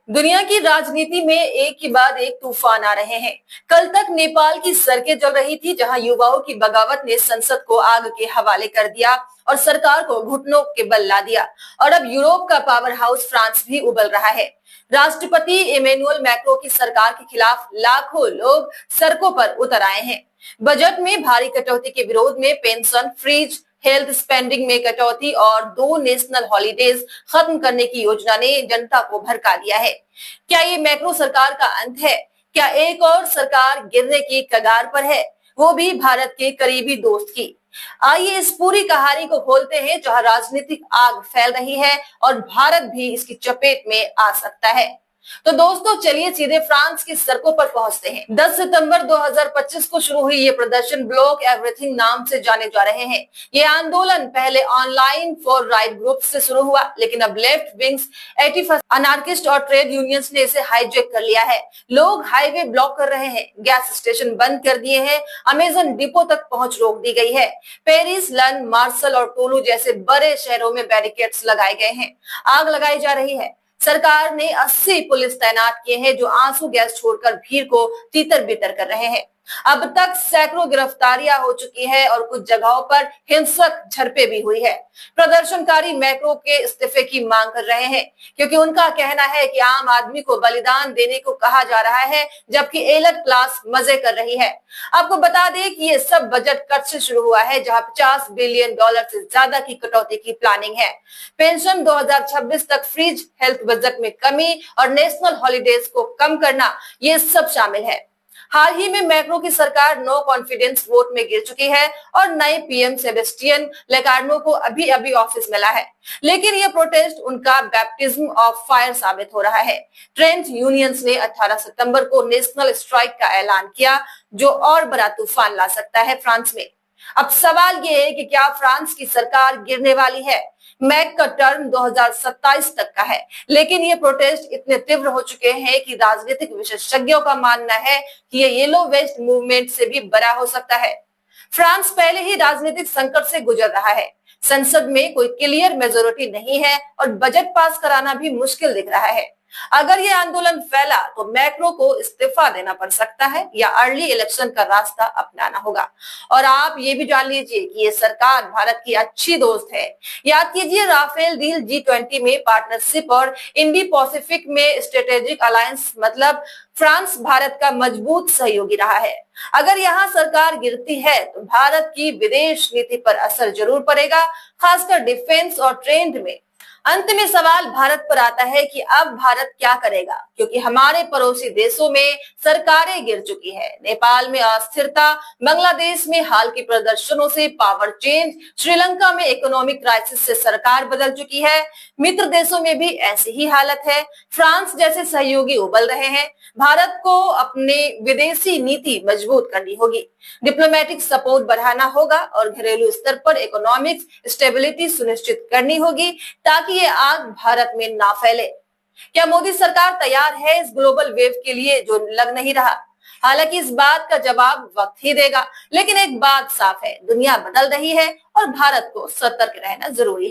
दुनिया की राजनीति में एक के बाद एक तूफान आ रहे हैं। कल तक नेपाल की सड़कें जल रही थी, जहां युवाओं की बगावत ने संसद को आग के हवाले कर दिया और सरकार को घुटनों के बल ला दिया। और अब यूरोप का पावर हाउस फ्रांस भी उबल रहा है। राष्ट्रपति इमैनुअल मैक्रों की सरकार के खिलाफ लाखों लोग सड़कों पर उतर आए हैं। बजट में भारी कटौती के विरोध में पेंशन फ्रीज, हेल्थ स्पेंडिंग में कटौती और 2 नेशनल हॉलीडेज खत्म करने की योजना ने जनता को भड़का दिया है। क्या ये मैक्रो सरकार का अंत है? क्या एक और सरकार गिरने की कगार पर है, वो भी भारत के करीबी दोस्त की? आइए इस पूरी कहानी को खोलते हैं, जहां राजनीतिक आग फैल रही है और भारत भी इसकी चपेट में आ सकता है। तो दोस्तों चलिए सीधे फ्रांस की सड़कों पर पहुंचते हैं। 10 सितंबर 2025 को शुरू हुई ये प्रदर्शन ब्लॉक एवरीथिंग नाम से जाने जा रहे हैं। ये आंदोलन पहले ऑनलाइन फॉर राइट ग्रुप से शुरू हुआ, लेकिन अब लेफ्ट विंग्स, एक्टिविस्ट, अनार्किस्ट और ट्रेड यूनियंस ने इसे हाईजैक कर लिया है। लोग हाईवे ब्लॉक कर रहे हैं, गैस स्टेशन बंद कर दिए हैं, अमेजन डिपो तक पहुंच रोक दी गई है। पेरिस, लन, मार्सल और टोलू जैसे बड़े शहरों में बैरिकेड्स लगाए गए हैं। आग लगाई जा रही है। सरकार ने 80 पुलिस तैनात किए हैं, जो आंसू गैस छोड़कर भीड़ को तीतर बितर कर रहे हैं। अब तक सैकड़ों गिरफ्तारियां हो चुकी है और कुछ जगहों पर हिंसक झड़पें भी हुई है। प्रदर्शनकारी मैक्रो के इस्तीफे की मांग कर रहे हैं, क्योंकि उनका कहना है कि आम आदमी को बलिदान देने को कहा जा रहा है, जबकि एलिट क्लास मजे कर रही है। आपको बता दें कि ये सब बजट कट से शुरू हुआ है, जहां $50 बिलियन से ज्यादा की कटौती की प्लानिंग है। पेंशन 2026 तक फ्रीज, हेल्थ बजट में कमी और नेशनल हॉलीडेज को कम करना, ये सब शामिल है। हाल ही में मैक्रो की सरकार नो कॉन्फिडेंस वोट में गिर चुकी है और नए पीएम सेबेस्टियन लेकार्नो को अभी अभी ऑफिस मिला है, लेकिन यह प्रोटेस्ट उनका बैप्टिज्म ऑफ फायर साबित हो रहा है। ट्रेड यूनियंस ने 18 सितंबर को नेशनल स्ट्राइक का ऐलान किया, जो और बड़ा तूफान ला सकता है फ्रांस में। अब सवाल ये है कि क्या फ्रांस की सरकार गिरने वाली है? मैक का टर्म 2027 तक का है, लेकिन ये प्रोटेस्ट इतने तीव्र हो चुके हैं कि राजनीतिक विशेषज्ञों का मानना है कि ये येलो वेस्ट मूवमेंट से भी बड़ा हो सकता है। फ्रांस पहले ही राजनीतिक संकट से गुजर रहा है। संसद में कोई क्लियर मेजोरिटी नहीं है और बजट पास कराना भी मुश्किल दिख रहा है। अगर ये आंदोलन फैला तो मैक्रो को इस्तीफा देना पड़ सकता है या अर्ली इलेक्शन का रास्ता अपनाना होगा। और आप ये भी जान लीजिए कि ये सरकार भारत की अच्छी दोस्त है। याद कीजिए राफेल डील, G20 में पार्टनरशिप और इंडी पैसिफिक में स्ट्रेटेजिक अलायंस, मतलब फ्रांस भारत का मजबूत सहयोगी रहा है। अगर यहाँ सरकार गिरती है तो भारत की विदेश नीति पर असर जरूर पड़ेगा, खासकर डिफेंस और ट्रेड में। अंत में सवाल भारत पर आता है कि अब भारत क्या करेगा, क्योंकि हमारे पड़ोसी देशों में सरकारें गिर चुकी है। नेपाल में अस्थिरता, बांग्लादेश में हाल के प्रदर्शनों से पावर चेंज, श्रीलंका में इकोनॉमिक क्राइसिस से सरकार बदल चुकी है। मित्र देशों में भी ऐसी ही हालत है। फ्रांस जैसे सहयोगी उबल रहे हैं। भारत को अपने विदेशी नीति मजबूत करनी होगी, डिप्लोमेटिक सपोर्ट बढ़ाना होगा और घरेलू स्तर पर इकोनॉमिक स्टेबिलिटी सुनिश्चित करनी होगी, ताकि ये आग भारत में ना फैले। क्या मोदी सरकार तैयार है इस ग्लोबल वेव के लिए, जो लग नहीं रहा? हालांकि इस बात का जवाब वक्त ही देगा, लेकिन एक बात साफ है, दुनिया बदल रही है और भारत को सतर्क रहना जरूरी है।